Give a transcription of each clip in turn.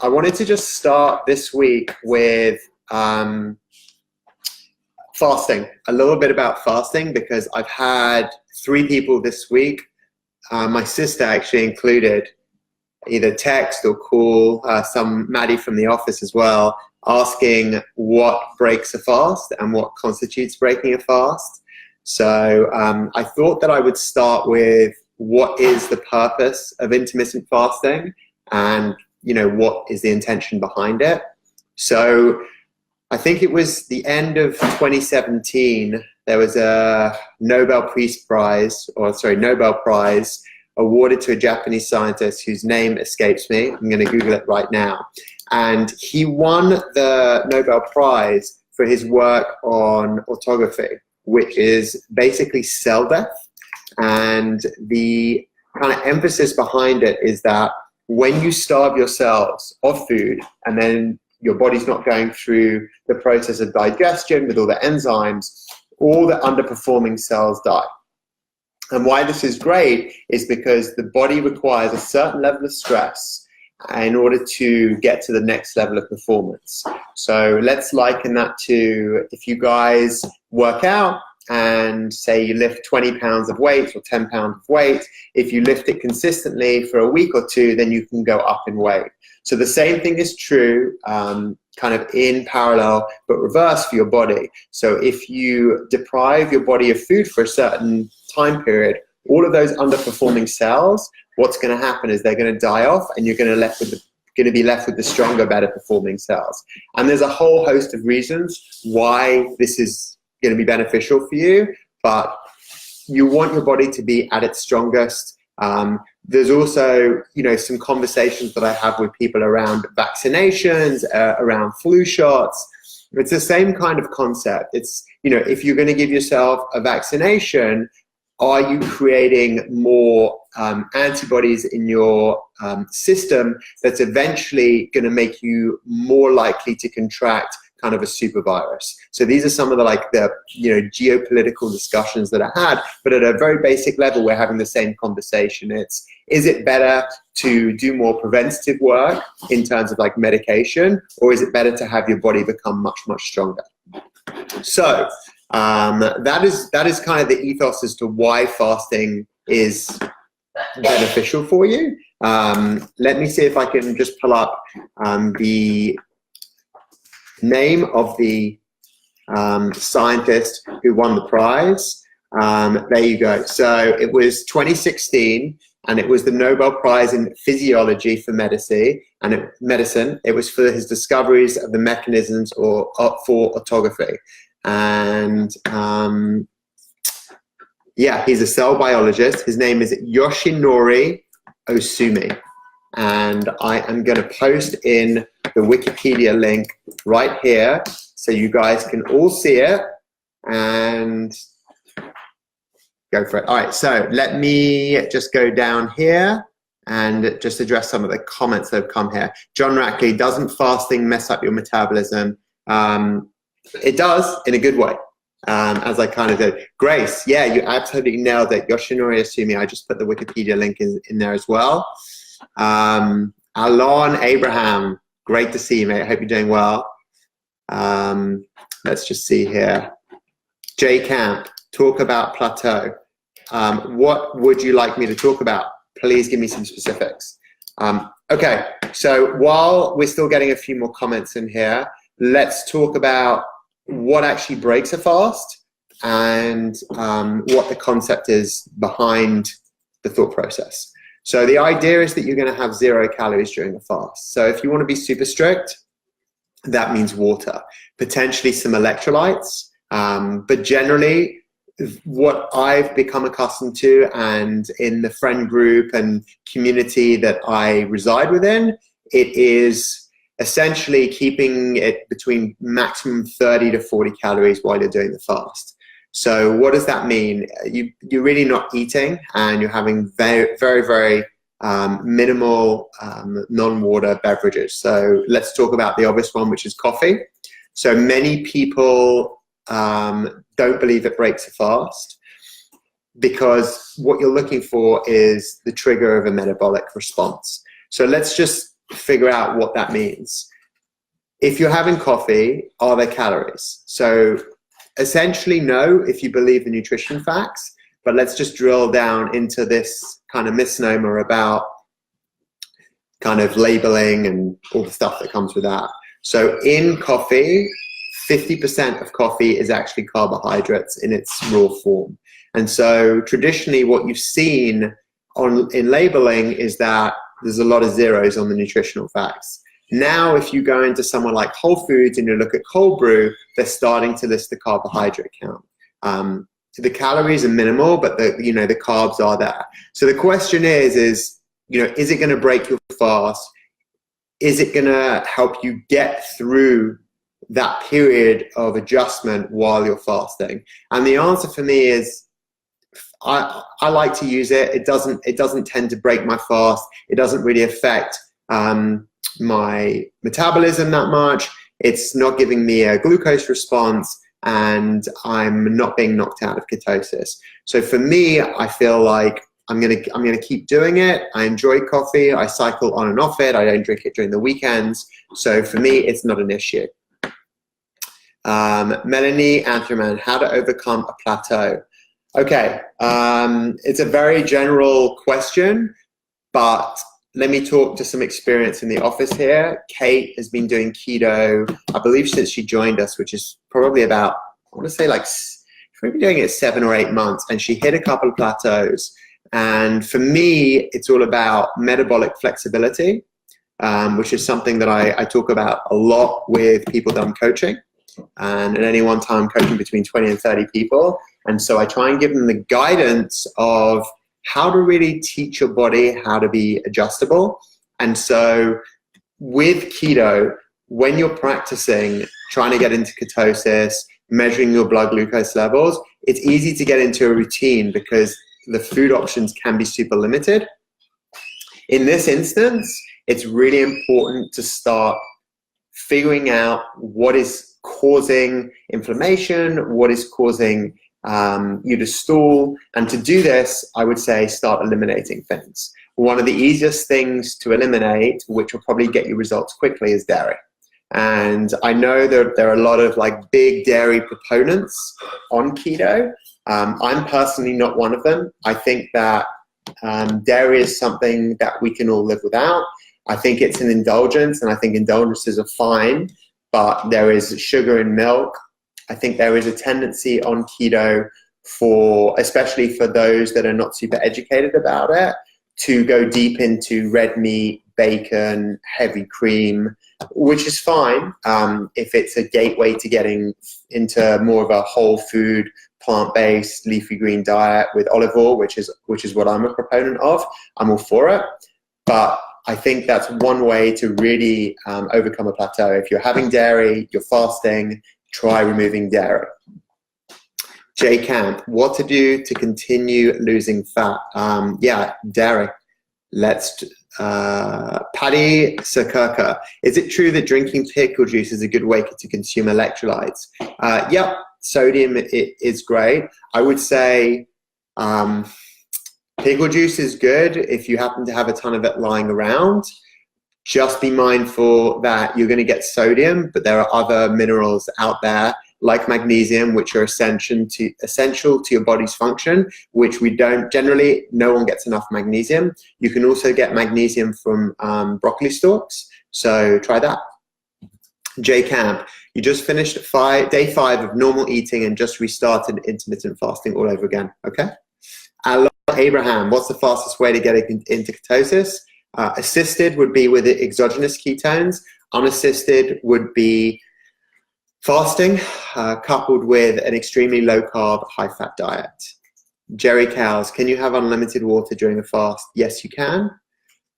I wanted to just start this week with fasting, a little bit about fasting, because I've had 3 people this week, my sister actually included, either text or call, Maddie from the office as well, asking what breaks a fast and what constitutes breaking a fast. So I thought that I would start with what is the purpose of intermittent fasting and, you know, what is the intention behind it. So I think it was the end of 2017, there was a Nobel Prize awarded to a Japanese scientist whose name escapes me. I'm going to Google it right now. And he won the Nobel Prize for his work on autophagy, which is basically cell death. And the kind of emphasis behind it is that when you starve your cells of food and then your body's not going through the process of digestion with all the enzymes, all the underperforming cells die. And why this is great is because the body requires a certain level of stress in order to get to the next level of performance. So let's liken that to if you guys work out and say you lift 20 pounds of weight or 10 pounds of weight, if you lift it consistently for a week or 2, then you can go up in weight. So the same thing is true, kind of in parallel, but reverse for your body. So if you deprive your body of food for a certain time period, all of those underperforming cells, what's going to happen is they're going to die off, and you're going to be left with the stronger, better performing cells. And there's a whole host of reasons why this is going to be beneficial for you, but you want your body to be at its strongest. There's also, you know, some conversations that I have with people around vaccinations, around flu shots. It's the same kind of concept. It's, you know, if you're going to give yourself a vaccination, are you creating more antibodies in your system that's eventually going to make you more likely to contract kind of a super virus? So these are some of the geopolitical discussions that I had, but at a very basic level, we're having the same conversation. Is it better to do more preventative work in terms of like medication, or is it better to have your body become much, much stronger? So that is kind of the ethos as to why fasting is beneficial for you. Let me see if I can just pull up the name of the scientist who won the prize. There you go. So it was 2016, and it was the Nobel Prize in Physiology for medicine. It was for his discoveries of the mechanisms for autophagy. And yeah, he's a cell biologist. His name is Yoshinori Ohsumi. And I am going to post in the Wikipedia link right here so you guys can all see it and go for it. All right, so let me just go down here and just address some of the comments that have come here. John Rackley, doesn't fasting mess up your metabolism? It does, in a good way, as I kind of did. Grace, yeah, you absolutely nailed it. Yoshinori Ohsumi, I just put the Wikipedia link in there as well. Alon Abraham, great to see you, mate. I hope you're doing well. Let's just see here. J Camp, talk about plateau. What would you like me to talk about? Please give me some specifics. Okay, so while we're still getting a few more comments in here, let's talk about what actually breaks a fast and what the concept is behind the thought process. So the idea is that you're going to have 0 calories during a fast. So if you want to be super strict, that means water, potentially some electrolytes, but generally what I've become accustomed to, and in the friend group and community that I reside within, it is essentially keeping it between maximum 30 to 40 calories while you're doing the fast. So what does that mean? You're really not eating, and you're having very, very, very minimal non-water beverages. So let's talk about the obvious one, which is coffee. So many people don't believe it breaks a fast because what you're looking for is the trigger of a metabolic response. So let's just figure out what that means. If you're having coffee, are there calories? So essentially no, if you believe the nutrition facts, but let's just drill down into this kind of misnomer about kind of labeling and all the stuff that comes with that. So in coffee, 50% of coffee is actually carbohydrates in its raw form. And so traditionally what you've seen in labeling is that there's a lot of zeros on the nutritional facts. Now, if you go into somewhere like Whole Foods and you look at cold brew, they're starting to list the carbohydrate count. The calories are minimal, but the carbs are there. So the question is it going to break your fast? Is it going to help you get through that period of adjustment while you're fasting? And the answer for me is I like to use it. It doesn't tend to break my fast. It doesn't really affect my metabolism that much. It's not giving me a glucose response, and I'm not being knocked out of ketosis. So for me, I feel like I'm gonna keep doing it. I enjoy coffee. I cycle on and off it. I don't drink it during the weekends. So for me, it's not an issue. Melanie Anthroman, how to overcome a plateau. Okay, it's a very general question, but let me talk to some experience in the office here. Kate has been doing keto, I believe, since she joined us, which is probably about, I want to say like, she's maybe doing it 7 or 8 months, and she hit a couple of plateaus. And for me, it's all about metabolic flexibility, which is something that I talk about a lot with people that I'm coaching. And at any one time, I'm coaching between 20 and 30 people. And so I try and give them the guidance of how to really teach your body how to be adjustable. And so with keto, when you're practicing, trying to get into ketosis, measuring your blood glucose levels, it's easy to get into a routine because the food options can be super limited. In this instance, it's really important to start figuring out what is causing inflammation, what is causing you to stool. And to do this, I would say start eliminating things. One of the easiest things to eliminate, which will probably get you results quickly, is dairy. And I know that there are a lot of like big dairy proponents on keto. I'm personally not one of them. I think that dairy is something that we can all live without. I think it's an indulgence, and I think indulgences are fine, but there is sugar in milk. I think there is a tendency on keto especially for those that are not super educated about it, to go deep into red meat, bacon, heavy cream, which is fine if it's a gateway to getting into more of a whole food, plant-based, leafy green diet with olive oil, which is what I'm a proponent of. I'm all for it. But I think that's one way to really overcome a plateau. If you're having dairy, you're fasting, try removing dairy. J Camp, what to do to continue losing fat? Yeah, dairy. Paddy Sakirka, is it true that drinking pickle juice is a good way to consume electrolytes? Yep, sodium is great. I would say pickle juice is good if you happen to have a ton of it lying around. Just be mindful that you're going to get sodium, but there are other minerals out there like magnesium, which are essential to your body's function, which we don't generally, no one gets enough magnesium. You can also get magnesium from broccoli stalks, so try that. J Camp, you just finished day 5 of normal eating and just restarted intermittent fasting all over again, okay? Abraham, what's the fastest way to get into ketosis? Assisted would be with exogenous ketones. Unassisted would be fasting coupled with an extremely low-carb, high-fat diet. Jerry Cows, can you have unlimited water during a fast? Yes, you can.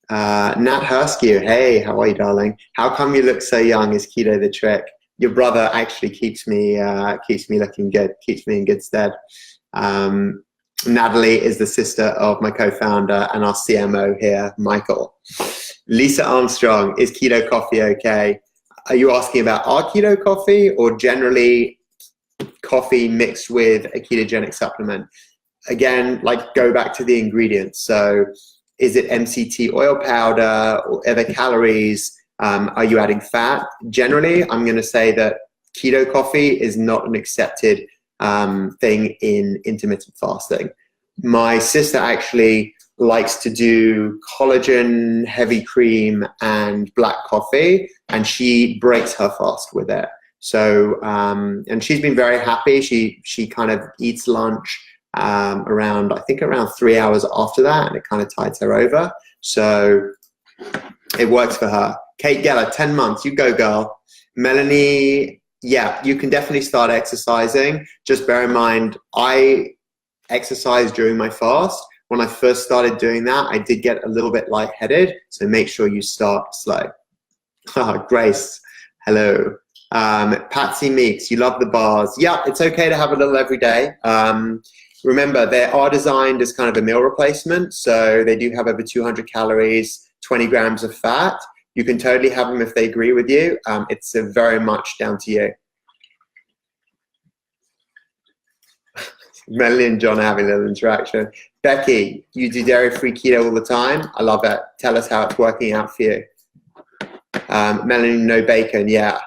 Nat Hurskew, hey, how are you, darling? How come you look so young? Is keto the trick? Your brother actually keeps me looking good, keeps me in good stead. Natalie is the sister of my co-founder and our CMO here, Michael. Lisa Armstrong, is keto coffee okay? Are you asking about our keto coffee or generally coffee mixed with a ketogenic supplement? Again, like go back to the ingredients. So Is it MCT oil powder or other calories? Are you adding fat? Generally, I'm going to say that keto coffee is not an accepted thing in intermittent fasting. My sister actually likes to do collagen, heavy cream, and black coffee, and she breaks her fast with it. So, and she's been very happy. She kind of eats lunch around, I think around 3 hours after that, and it kind of tides her over. So it works for her. Kate Geller, 10 months, you go girl. Melanie, yeah, you can definitely start exercising. Just bear in mind, I exercise during my fast. When I first started doing that, I did get a little bit lightheaded. So make sure you start slow. Grace, hello. Patsy Meeks, you love the bars. Yeah, it's okay to have a little every day. Remember, they are designed as kind of a meal replacement. So they do have over 200 calories, 20 grams of fat. You can totally have them if they agree with you. It's very much down to you. Melanie and John are having a little interaction. Becky, you do dairy-free keto all the time? I love it. Tell us how it's working out for you. Melanie, no bacon, yeah.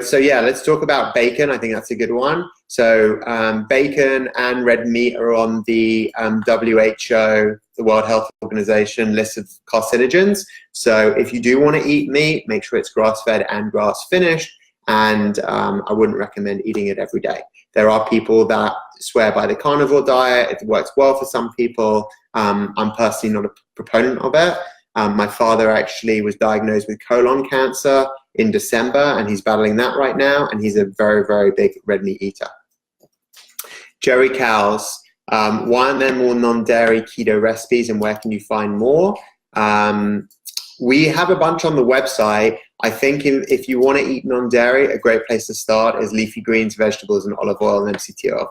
So yeah, let's talk about bacon. I think that's a good one. So bacon and red meat are on the WHO, the World Health Organization list of carcinogens. So if you do want to eat meat, make sure it's grass-fed and grass-finished. And I wouldn't recommend eating it every day. There are people that swear by the carnivore diet. It works well for some people. I'm personally not a proponent of it. My father actually was diagnosed with colon cancer in December, and he's battling that right now, and he's a very, very big red meat eater. Jerry Cows, why aren't there more non-dairy keto recipes, and where can you find more? We have a bunch on the website. I think if you want to eat non-dairy, a great place to start is leafy greens, vegetables, and olive oil and MCT oil.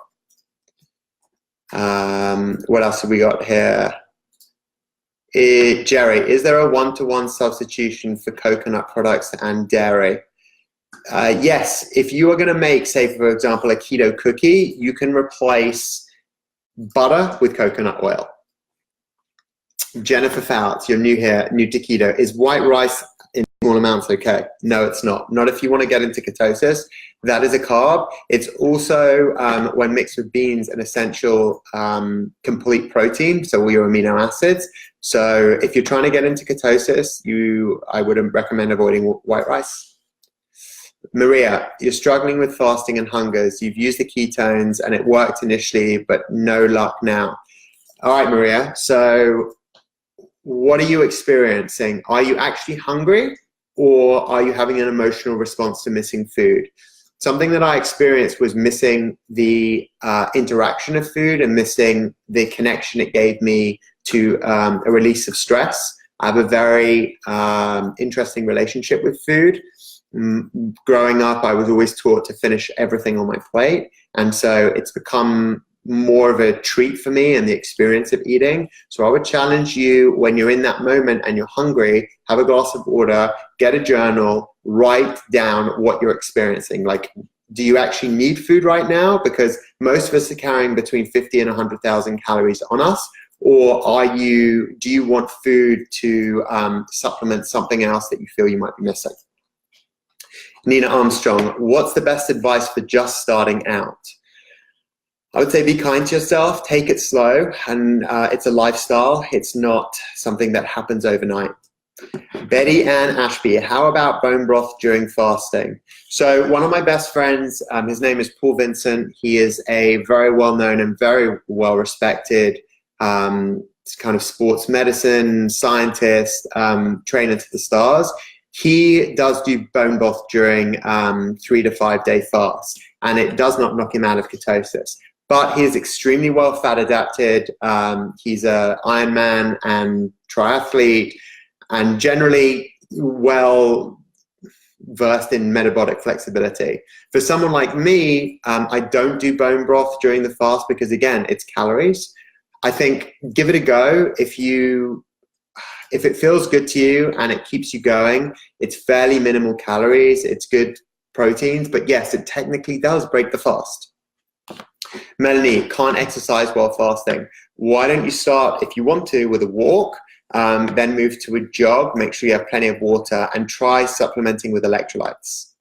What else have we got here? Jerry, is there a one-to-one substitution for coconut products and dairy? Yes, if you are going to make, say, for example, a keto cookie, you can replace butter with coconut oil. Jennifer Fouts, you're new here, new to keto. Is white rice in small amounts okay? No, it's not. Not if you want to get into ketosis. That is a carb. It's also, when mixed with beans, an essential complete protein, so all your amino acids. So if you're trying to get into ketosis, I would recommend avoiding white rice. Maria, you're struggling with fasting and hungers. You've used the ketones and it worked initially, but no luck now. All right, Maria. So what are you experiencing? Are you actually hungry, or are you having an emotional response to missing food? Something that I experienced was missing the interaction of food and missing the connection it gave me to a release of stress. I have a very interesting relationship with food. Growing up, I was always taught to finish everything on my plate. And so it's become more of a treat for me and the experience of eating. So I would challenge you, when you're in that moment and you're hungry, have a glass of water, get a journal, write down what you're experiencing. Like, do you actually need food right now? Because most of us are carrying between 50 and 100,000 calories on us. Or do you want food to supplement something else that you feel you might be missing? Nina Armstrong, what's the best advice for just starting out? I would say be kind to yourself, take it slow, and it's a lifestyle. It's not something that happens overnight. Betty Ann Ashby, how about bone broth during fasting? So one of my best friends, his name is Paul Vincent. He is a very well-known and very well-respected kind of sports medicine scientist, trainer to the stars. He does do bone broth during 3 to 5 day fast, and it does not knock him out of ketosis. But he is extremely well fat adapted. He's an Ironman and triathlete, and generally well versed in metabolic flexibility. For someone like me, I don't do bone broth during the fast because, again, it's calories. I think give it a go. If it feels good to you and it keeps you going, it's fairly minimal calories, it's good proteins, but yes, it technically does break the fast. Melanie, can't exercise while fasting. Why don't you start, if you want to, with a walk? then move to a jog. Make sure you have plenty of water and try supplementing with electrolytes.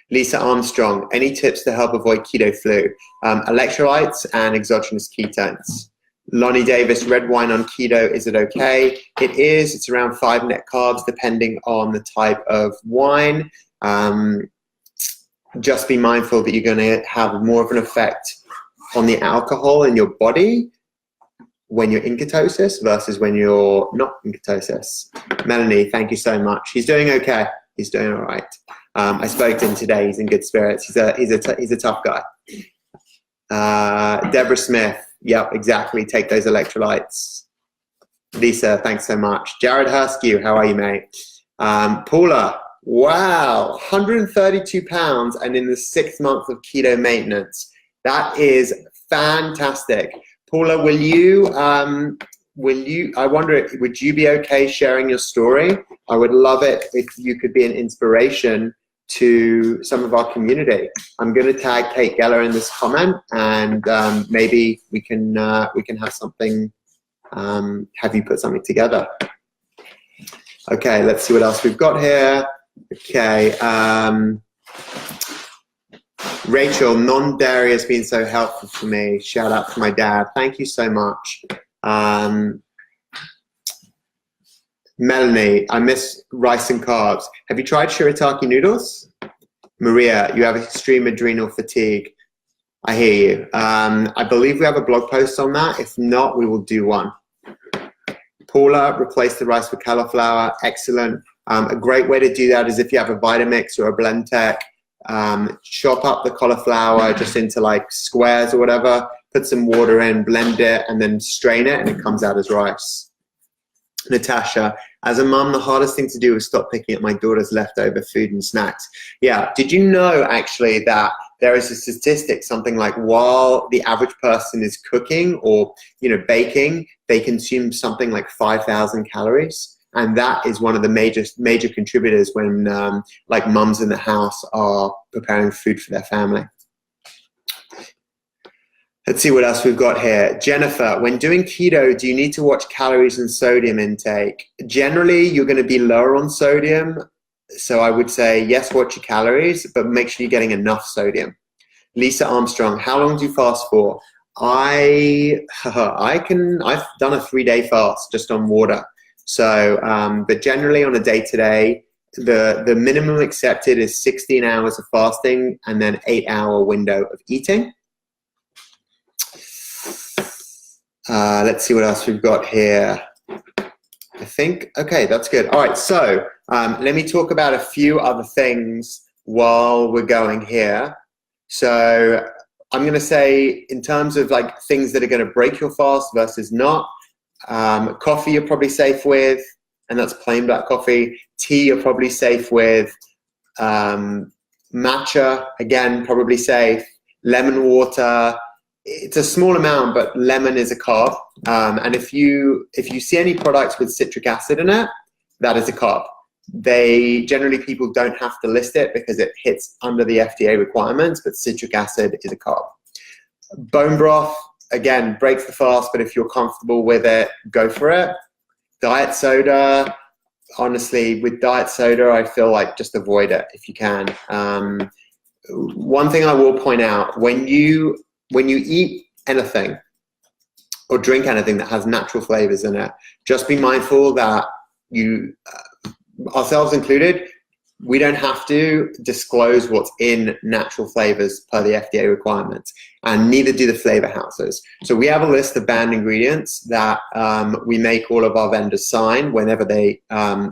Lisa Armstrong, any tips to help avoid keto flu? Electrolytes and exogenous ketones. Lonnie Davis, red wine on keto, is it okay? It is. It's around 5 net carbs depending on the type of wine. Just be mindful that you're going to have more of an effect on the alcohol in your body when you're in ketosis versus when you're not in ketosis. Melanie, thank you so much. He's doing okay. He's doing all right. I spoke to him today. He's in good spirits. He's a tough guy. Deborah Smith. Yep, exactly. Take those electrolytes. Lisa, thanks so much. Jared Huskew, how are you, mate? Paula, wow, 132 pounds and in the 6th month of keto maintenance. That is fantastic. Paula, will you, I wonder, would you be okay sharing your story? I would love it if you could be an inspiration to some of our community. I'm going to tag Kate Geller in this comment, and maybe we can have something, have you put something together. Okay, let's see what else we've got here. Okay, Rachel, non-dairy has been so helpful for me. Shout out to my dad. Thank you so much. Melanie, I miss rice and carbs. Have you tried shirataki noodles? Maria, you have extreme adrenal fatigue. I hear you. I believe we have a blog post on that. If not, we will do one. Paula, replace the rice with cauliflower. Excellent. A great way to do that is if you have a Vitamix or a Blendtec, chop up the cauliflower just into like squares or whatever, put some water in, blend it, and then strain it, and it comes out as rice. Natasha, as a mum, the hardest thing to do is stop picking at my daughter's leftover food and snacks. Yeah, did you know actually that there is a statistic, something like while the average person is cooking or baking, they consume something like 5,000 calories? And that is one of the major contributors when like mums in the house are preparing food for their family. Let's see what else we've got here. Jennifer, when doing keto, do you need to watch calories and sodium intake? Generally, you're going to be lower on sodium. So I would say, yes, watch your calories, but make sure you're getting enough sodium. Lisa Armstrong, how long do you fast for? I've done a 3-day fast just on water. So, but generally on a day-to-day, the minimum accepted is 16 hours of fasting and then 8-hour window of eating. Let's see what else we've got here. I think, okay, that's good. All right, so let me talk about a few other things while we're going here. So I'm going to say in terms of like things that are going to break your fast versus not, coffee you're probably safe with, and that's plain black coffee. Tea you're probably safe with. Matcha, again, probably safe. Lemon water, it's a small amount, but lemon is a carb. And if you see any products with citric acid in it, that is a carb. Generally people don't have to list it because it hits under the FDA requirements, but citric acid is a carb. Bone broth, again, breaks the fast, but if you're comfortable with it, go for it. Diet soda, honestly, with diet soda, I feel like just avoid it if you can. One thing I will point out, when you eat anything or drink anything that has natural flavors in it, just be mindful that you, ourselves included, we don't have to disclose what's in natural flavors per the FDA requirements, and neither do the flavor houses. So we have a list of banned ingredients that we make all of our vendors sign whenever they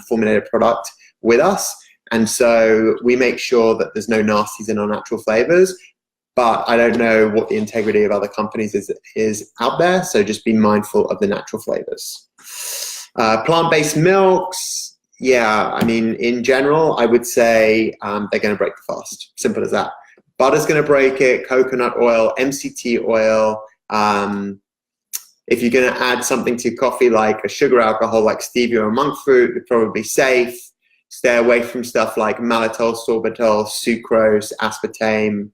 formulate a product with us. And so we make sure that there's no nasties in our natural flavors. But I don't know what the integrity of other companies is out there, so just be mindful of the natural flavors. Plant-based milks, yeah, I mean, in general, I would say they're going to break the fast. Simple as that. Butter's going to break it, coconut oil, MCT oil. If you're going to add something to coffee like a sugar alcohol like stevia or monk fruit, you're probably safe. Stay away from stuff like maltitol, sorbitol, sucrose, aspartame.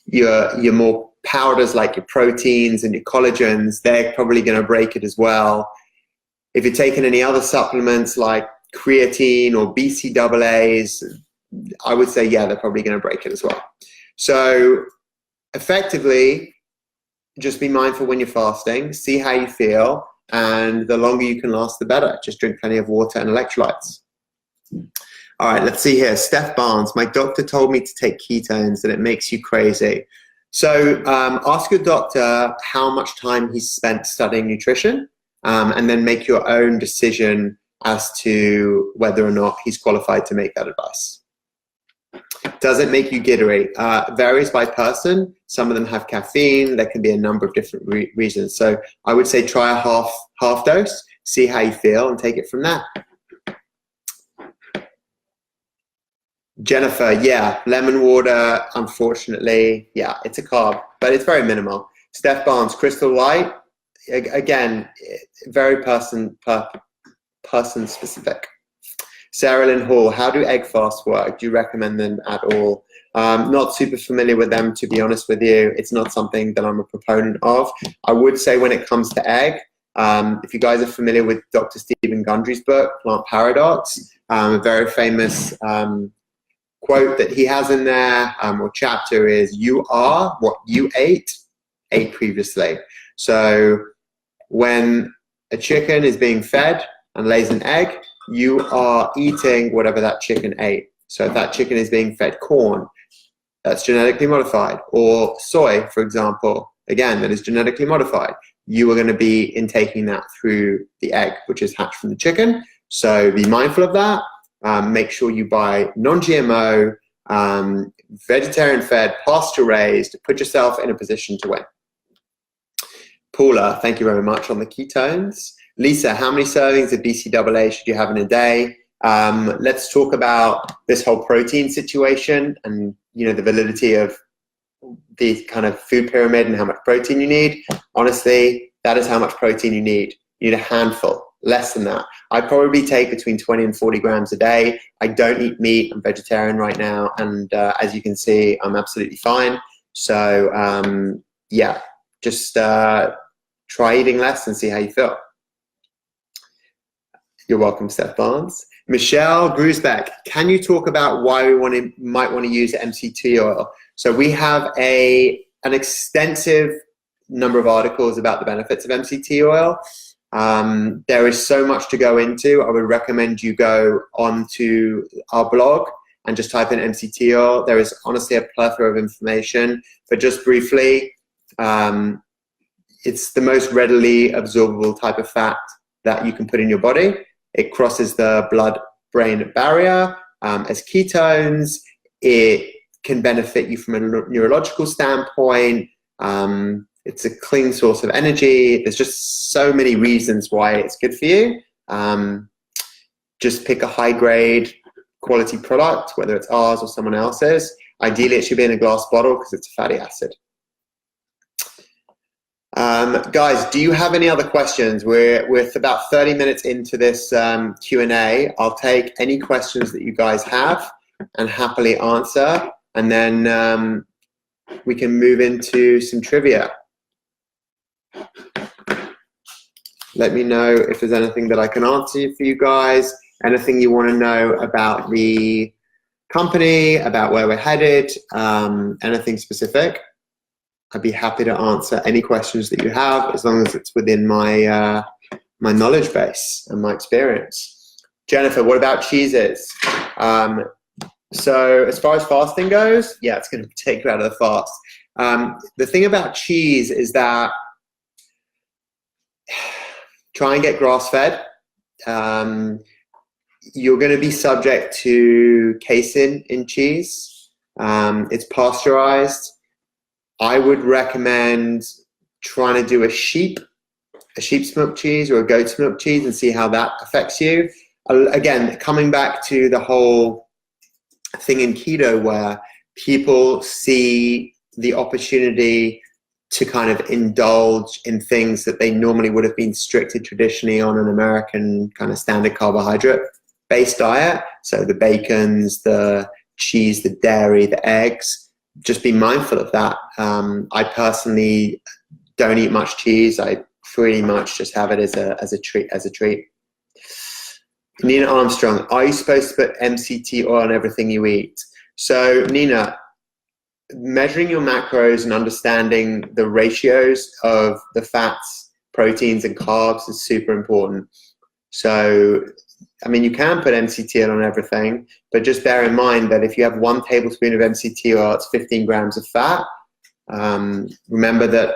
Your more powders like your proteins and your collagens, they're probably going to break it as well. If you're taking any other supplements like creatine or BCAAs, I would say, yeah, they're probably going to break it as well. So effectively, just be mindful when you're fasting, see how you feel, and the longer you can last, the better. Just drink plenty of water and electrolytes. All right, let's see here. Steph Barnes, my doctor told me to take ketones and it makes you crazy. So ask your doctor how much time he's spent studying nutrition, and then make your own decision as to whether or not he's qualified to make that advice. Does it make you jittery? Varies by person. Some of them have caffeine. There can be a number of different reasons. So I would say try a half dose, see how you feel, and take it from there. Jennifer, yeah, lemon water, unfortunately, yeah, it's a carb, but it's very minimal. Steph Barnes, Crystal Light, again, very person specific. Sarah Lynn Hall, how do egg fasts work? Do you recommend them at all? Not super familiar with them, to be honest with you. It's not something that I'm a proponent of. I would say when it comes to egg, if you guys are familiar with Dr. Stephen Gundry's book, Plant Paradox, a very famous quote that he has in there, or chapter, is you are what you ate previously. So when a chicken is being fed and lays an egg, you are eating whatever that chicken ate. So if that chicken is being fed corn, that's genetically modified, or soy, for example, again, that is genetically modified, you are going to be intaking that through the egg, which is hatched from the chicken. So be mindful of that. Make sure you buy non-GMO, vegetarian-fed, pasture-raised. Put yourself in a position to win. Paula, thank you very much on the ketones. Lisa, how many servings of BCAA should you have in a day? Let's talk about this whole protein situation and, you know, the validity of the kind of food pyramid and how much protein you need. Honestly, that is how much protein you need. You need a handful, less than that. I probably take between 20 and 40 grams a day. I don't eat meat. I'm vegetarian right now. And as you can see, I'm absolutely fine. So yeah, just try eating less and see how you feel. You're welcome, Steph Barnes. Michelle Grusbeck, can you talk about why we might want to use MCT oil? So we have an extensive number of articles about the benefits of MCT oil. There is so much to go into. I would recommend you go onto our blog and just type in MCT oil. There is honestly a plethora of information, but just briefly, it's the most readily absorbable type of fat that you can put in your body. It crosses the blood-brain barrier as ketones. It can benefit you from a neurological standpoint. It's a clean source of energy. There's just so many reasons why it's good for you. Just pick a high-grade quality product, whether it's ours or someone else's. Ideally, it should be in a glass bottle because it's a fatty acid. Guys, do you have any other questions? We're about 30 minutes into this Q&A. I'll take any questions that you guys have and happily answer, and then we can move into some trivia. Let me know if there's anything that I can answer for you guys, anything you want to know about the company, about where we're headed, anything specific. I'd be happy to answer any questions that you have, as long as it's within my my knowledge base and my experience. Jennifer, what about cheeses? So as far as fasting goes, yeah, it's going to take you out of the fast. The thing about cheese is that try and get grass-fed. You're going to be subject to casein in cheese. It's pasteurized. I would recommend trying to do a sheep's milk cheese or a goat's milk cheese and see how that affects you. Again, coming back to the whole thing in keto where people see the opportunity to kind of indulge in things that they normally would have been stricted traditionally on an American kind of standard carbohydrate-based diet. So the bacons, the cheese, the dairy, the eggs. Just be mindful of that. I personally don't eat much cheese. I pretty much just have it as a treat. Nina Armstrong, are you supposed to put MCT oil on everything you eat? So Nina, measuring your macros and understanding the ratios of the fats, proteins, and carbs is super important. So, I mean, you can put MCT oil on everything, but just bear in mind that if you have 1 tablespoon of MCT oil, it's 15 grams of fat. Remember that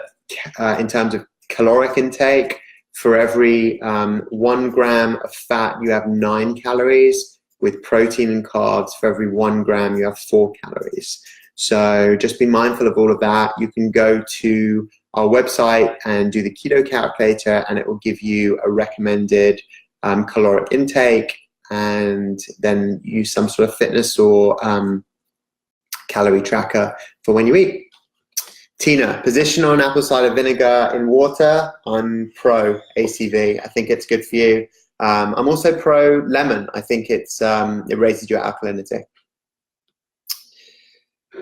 in terms of caloric intake, for every 1 gram of fat, you have 9 calories. With protein and carbs, for every 1 gram, you have 4 calories. So just be mindful of all of that. You can go to our website and do the keto calculator, and it will give you a recommended caloric intake, and then use some sort of fitness or calorie tracker for when you eat. Tina, position on apple cider vinegar in water. I'm pro ACV. I think it's good for you. I'm also pro lemon. I think it raises your alkalinity.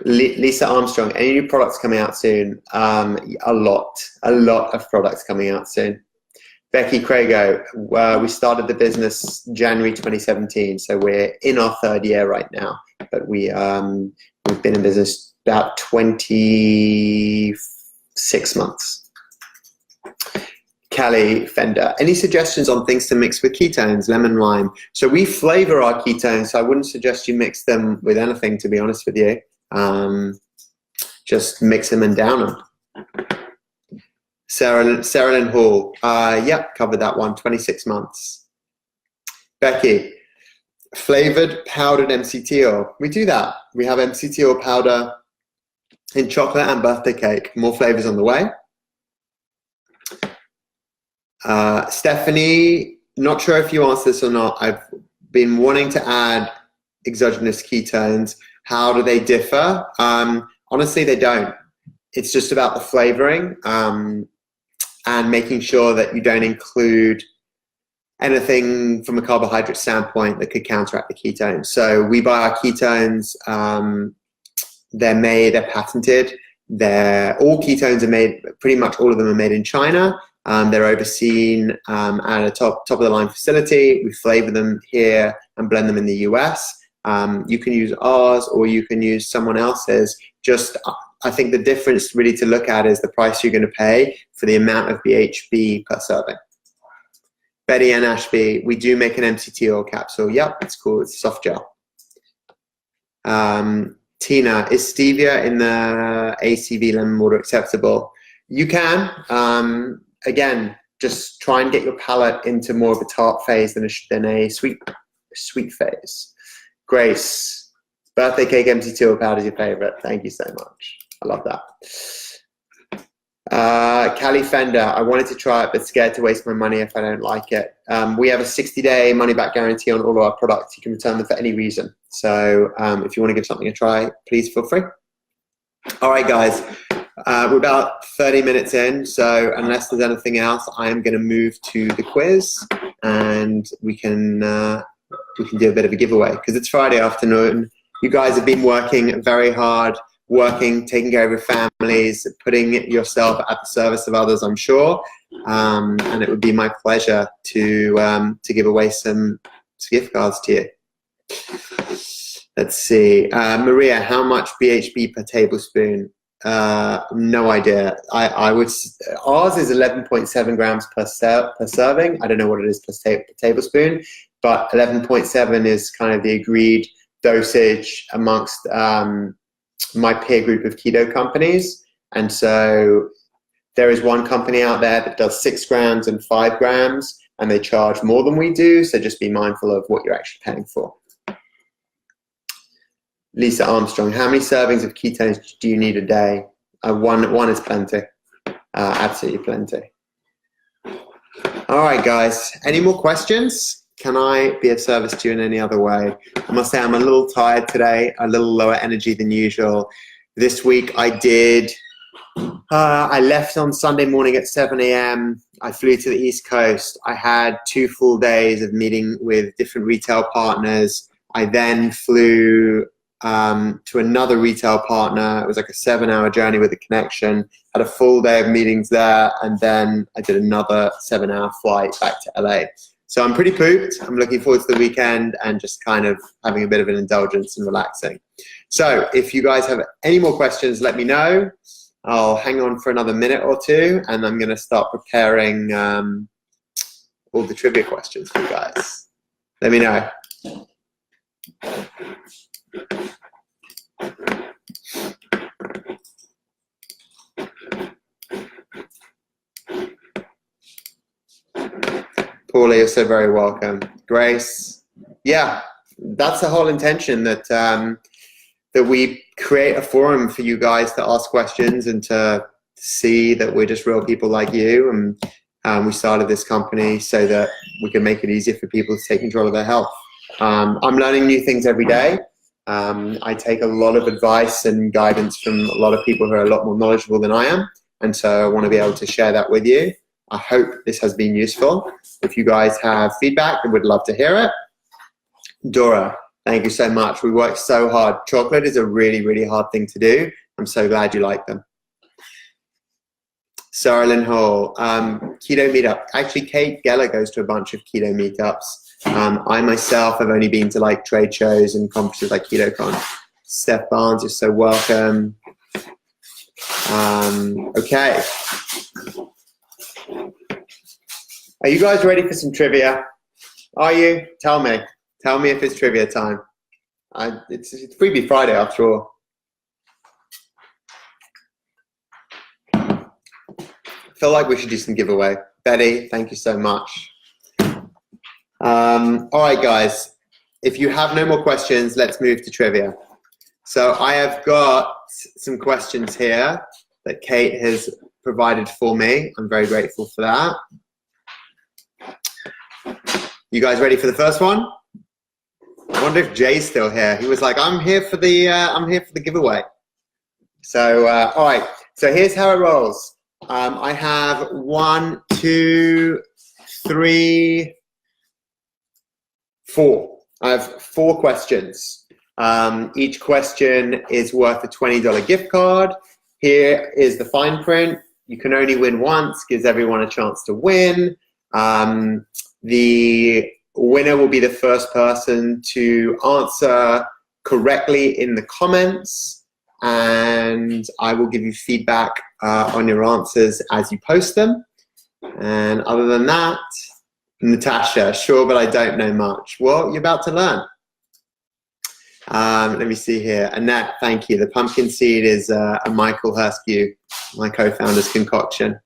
Lisa Armstrong, any new products coming out soon? A lot of products coming out soon. Becky Crago, we started the business January 2017, so we're in our 3rd year right now, but we've been in business about 26 months. Callie Fender, any suggestions on things to mix with ketones, lemon, lime? So we flavor our ketones, so I wouldn't suggest you mix them with anything, to be honest with you. Just mix them and down them. Sarah Lynn Hall, yep, covered that one, 26 months. Becky, flavored powdered MCT oil. We do that. We have MCT oil powder in chocolate and birthday cake. More flavors on the way. Stephanie, not sure if you answered this or not. I've been wanting to add exogenous ketones. How do they differ? Honestly, they don't. It's just about the flavoring and making sure that you don't include anything from a carbohydrate standpoint that could counteract the ketones. So we buy our ketones. They're patented. All ketones are made, pretty much all of them are made in China. They're overseen at a top of the line facility. We flavor them here and blend them in the US. You can use ours or you can use someone else's. Just, I think the difference really to look at is the price you're going to pay for the amount of BHB per serving. Betty and Ashby, we do make an MCT oil capsule. Yep, it's cool. It's soft gel. Tina, is stevia in the ACV lemon water acceptable? You can. Again, just try and get your palate into more of a tart phase than a sweet phase. Grace, birthday cake MCT oil powder is your favorite. Thank you so much. I love that. Callie Fender, I wanted to try it, but scared to waste my money if I don't like it. We have a 60-day money-back guarantee on all of our products. You can return them for any reason. So if you want to give something a try, please feel free. All right, guys. We're about 30 minutes in, so unless there's anything else, I am going to move to the quiz, and we can do a bit of a giveaway because it's Friday afternoon. You guys have been working very hard, taking care of your families, putting yourself at the service of others, I'm sure, and it would be my pleasure to give away some gift cards to you. Let's see. Maria, how much BHB per tablespoon? No idea. Ours is 11.7 grams per serving. I don't know what it is per tablespoon, but 11.7 is kind of the agreed dosage amongst my peer group of keto companies. And so there is one company out there that does 6 grams and 5 grams, and they charge more than we do. So just be mindful of what you're actually paying for. Lisa Armstrong, how many servings of ketones do you need a day? One is plenty. Absolutely plenty. All right, guys. Any more questions? Can I be of service to you in any other way? I must say I'm a little tired today, a little lower energy than usual. This week I left on Sunday morning at 7 a.m. I flew to the East Coast. I had 2 full days of meeting with different retail partners. I then flew to another retail partner. It was like a 7-hour journey with a connection. Had a full day of meetings there, and then I did another 7-hour flight back to LA. So I'm pretty pooped. I'm looking forward to the weekend and just kind of having a bit of an indulgence and relaxing. So if you guys have any more questions, let me know. I'll hang on for another minute or two, and I'm going to start preparing all the trivia questions for you guys. Let me know. Paula, you're so very welcome. Grace, yeah, that's the whole intention, that that we create a forum for you guys to ask questions and to see that we're just real people like you. And we started this company so that we can make it easier for people to take control of their health. I'm learning new things every day. I take a lot of advice and guidance from a lot of people who are a lot more knowledgeable than I am. And so I want to be able to share that with you. I hope this has been useful. If you guys have feedback, I would love to hear it. Dora, thank you so much. We worked so hard. Chocolate is a really, really hard thing to do. I'm so glad you like them. Sarah Lynn Hall, keto meetup. Actually, Kate Geller goes to a bunch of keto meetups. I myself have only been to like trade shows and conferences like KetoCon. Steph Barnes, you're so welcome. Okay. Are you guys ready for some trivia? Are you? Tell me. Tell me if it's trivia time. It's Freebie Friday after all. I feel like we should do some giveaway. Betty, thank you so much. All right, guys. If you have no more questions, let's move to trivia. So I have got some questions here that Kate has provided for me. I'm very grateful for that. You guys ready for the first one? I wonder if Jay's still here. He was like, I'm here for the giveaway. So all right. So here's how it rolls. I have 1, 2, 3, 4. I have 4 questions. Each question is worth a $20 gift card. Here is the fine print. You can only win once, gives everyone a chance to win. The winner will be the first person to answer correctly in the comments, and I will give you feedback on your answers as you post them. And other than that, Natasha, sure, but I don't know much. Well, you're about to learn. Let me see here. Annette, thank you. The pumpkin seed is a Michael Herskew, my co-founder's concoction.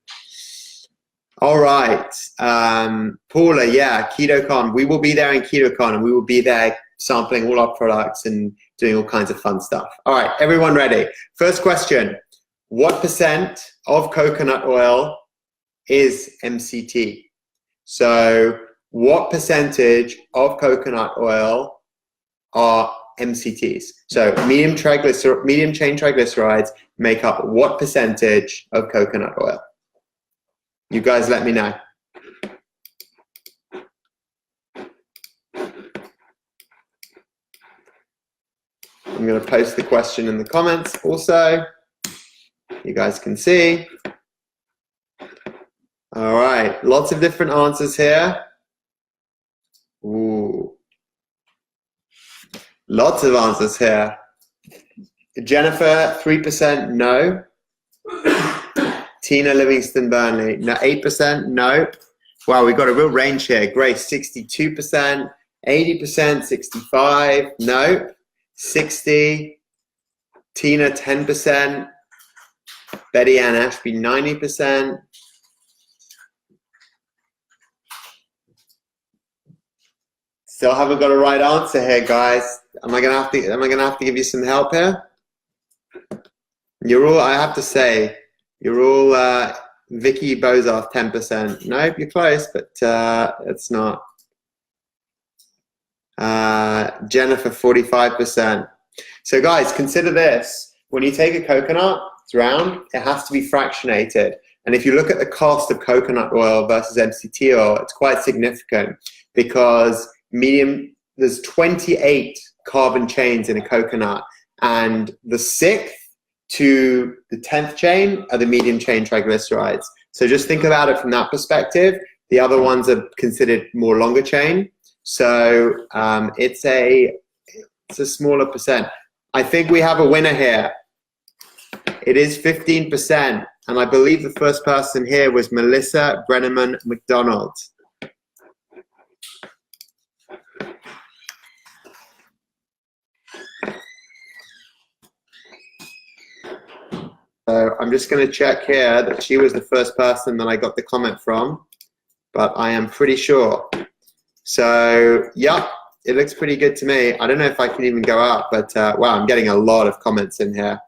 All right. Paula, yeah, KetoCon. We will be there in KetoCon, and we will be there sampling all our products and doing all kinds of fun stuff. All right, everyone ready? First question. What % of coconut oil is MCT? So what percentage of coconut oil are MCTs? So medium chain triglycerides make up what percentage of coconut oil? You guys let me know. I'm going to post the question in the comments also. You guys can see. All right, lots of different answers here. Ooh. Lots of answers here. Jennifer, 3% no. Tina Livingston Burnley, no, 8% no. Wow, we've got a real range here. Grace, 62%, 80%, 65, no. 60. Tina, 10%. Betty Ann Ashby, 90%. Still haven't got a right answer here, guys. Am I gonna have to give you some help here? You're all, I have to say, you're all Vicky Bozarth, 10%. Nope, you're close, but it's not. Jennifer, 45%. So guys, consider this. When you take a coconut, it's round, it has to be fractionated. And if you look at the cost of coconut oil versus MCT oil, it's quite significant because there's 28 carbon chains in a coconut, And the 6th to the 10th chain are the medium chain triglycerides. So just think about it from that perspective. The other ones are considered more longer chain. So it's a smaller percent. I think we have a winner here. It is 15%. And I believe the first person here was Melissa Brenneman McDonald. So I'm just going to check here that she was the first person that I got the comment from, but I am pretty sure. So, yeah, it looks pretty good to me. I don't know if I can even go up, but wow, I'm getting a lot of comments in here.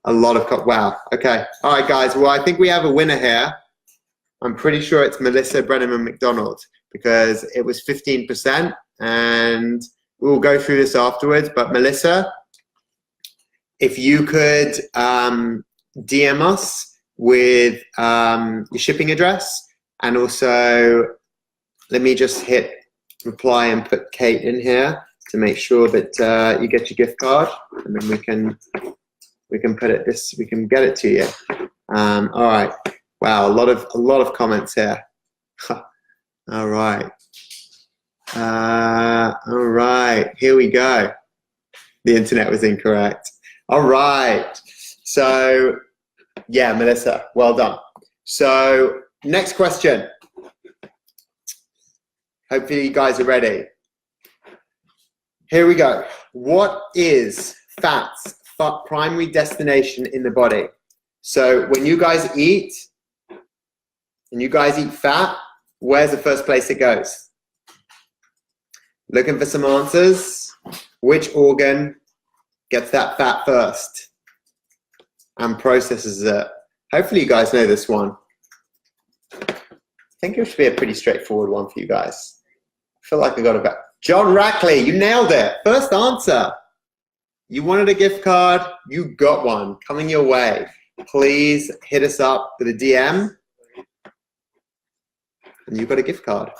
A lot of, wow, okay. All right, guys, well, I think we have a winner here. I'm pretty sure it's Melissa Brenneman McDonald because it was 15%, and we'll go through this afterwards, but Melissa, if you could DM us with your shipping address, and also let me just hit reply and put Kate in here to make sure that you get your gift card, and then we can put it we can get it to you. All right. Wow, a lot of comments here. All right. All right. Here we go. The internet was incorrect. All right. So, yeah, Melissa, well done. So, next question. Hopefully you guys are ready. Here we go. What is fat's primary destination in the body? So, when you guys eat, fat, where's the first place it goes? Looking for some answers. Which organ gets that fat first and processes it? Hopefully you guys know this one. I think it should be a pretty straightforward one for you guys. I feel like I got it back. John Rackley, you nailed it. First answer. You wanted a gift card, you got one coming your way. Please hit us up with a DM and you've got a gift card.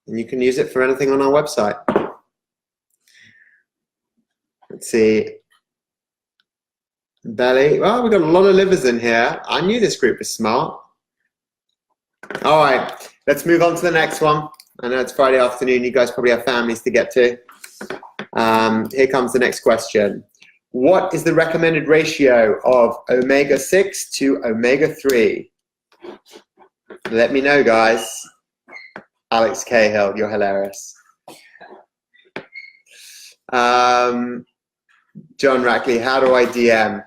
And you can use it for anything on our website. Let's see. Belly. Well, we've got a lot of livers in here. I knew this group was smart. All right, let's move on to the next one. I know it's Friday afternoon. You guys probably have families to get to. Here comes the next question. What is the recommended ratio of omega-6 to omega-3? Let me know, guys. Alex Cahill, you're hilarious. John Rackley, how do I DM?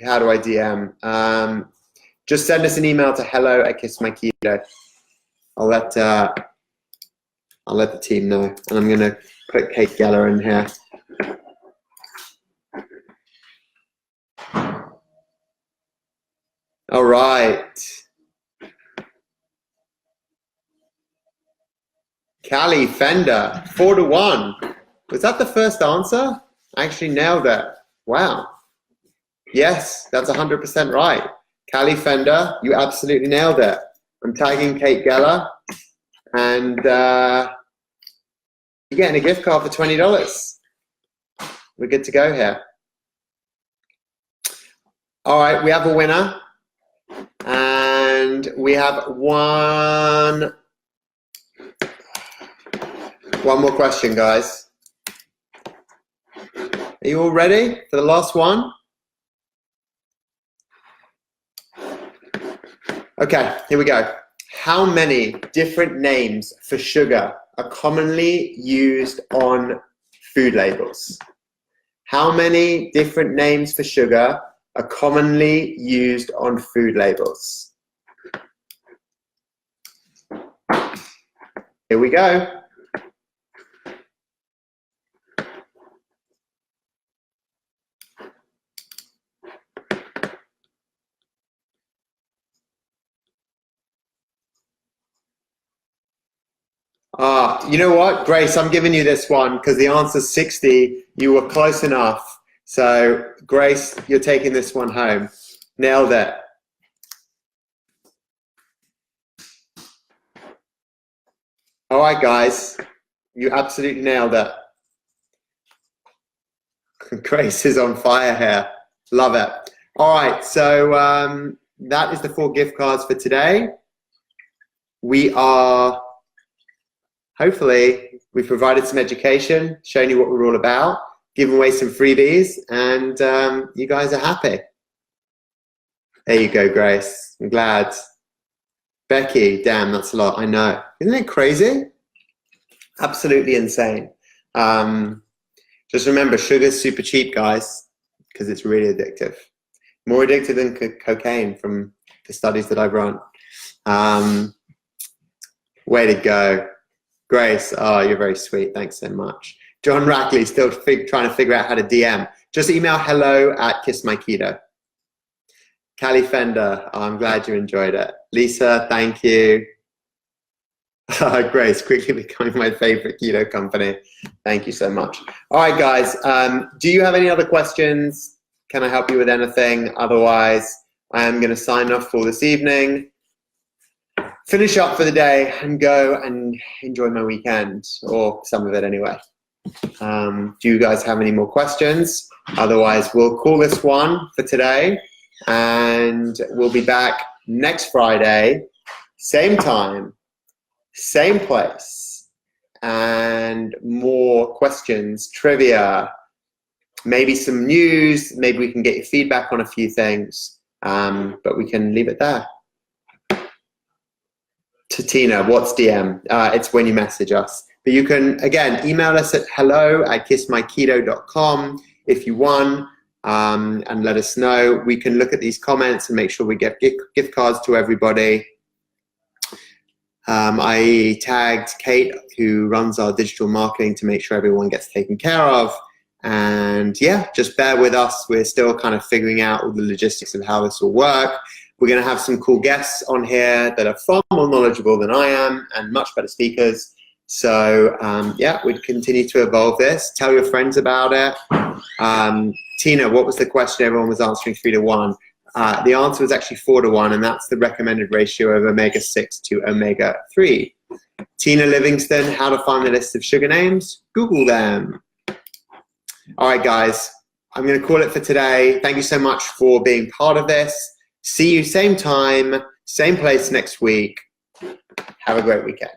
How do I DM? Just send us an email to hello@kissmyketo. I'll let the team know, and I'm gonna put Kate Geller in here. All right. Callie Fender, 4-1. Was that the first answer? I actually nailed it. Wow. Yes, that's 100% right. Callie Fender, you absolutely nailed it. I'm tagging Kate Geller, and you're getting a gift card for $20. We're good to go here. All right, we have a winner, and we have one more question, guys. Are you all ready for the last one? Okay, here we go. How many different names for sugar are commonly used on food labels? How many different names for sugar are commonly used on food labels? Here we go. You know what, Grace, I'm giving you this one because the answer's 60. You were close enough. So, Grace, you're taking this one home. Nailed it. All right, guys, you absolutely nailed it. Grace is on fire here. Love it. All right, so that is the 4 gift cards for today. We are, hopefully, we've provided some education, shown you what we're all about, given away some freebies, and you guys are happy. There you go, Grace. I'm glad. Becky, damn, that's a lot. I know. Isn't it crazy? Absolutely insane. Just remember, sugar's super cheap, guys, because it's really addictive. More addictive than cocaine from the studies that I've run. Way to go. Grace, oh, you're very sweet. Thanks so much. John Rackley, still trying to figure out how to DM. Just email hello@kissmyketo. Callie Fender, oh, I'm glad you enjoyed it. Lisa, thank you. Grace, quickly becoming my favorite keto company. Thank you so much. All right, guys, do you have any other questions? Can I help you with anything? Otherwise, I am going to sign off for this evening, finish up for the day, and go and enjoy my weekend, or some of it anyway. Do you guys have any more questions? Otherwise, we'll call this one for today, and we'll be back next Friday, same time, same place, and more questions, trivia, maybe some news, maybe we can get your feedback on a few things, but we can leave it there. To Tina, what's DM? It's when you message us. But you can, again, email us at hello@kissmyketo.com if you want, and let us know. We can look at these comments and make sure we get gift cards to everybody. I tagged Kate, who runs our digital marketing, to make sure everyone gets taken care of. And yeah, just bear with us. We're still kind of figuring out all the logistics of how this will work. We're going to have some cool guests on here that are far more knowledgeable than I am and much better speakers. So yeah, we'd continue to evolve this. Tell your friends about it. Tina, what was the question everyone was answering 3 to 1? The answer was actually 4 to 1, and that's the recommended ratio of omega-6 to omega-3. Tina Livingston, how to find the list of sugar names? Google them. All right, guys, I'm going to call it for today. Thank you so much for being part of this. See you same time, same place next week. Have a great weekend.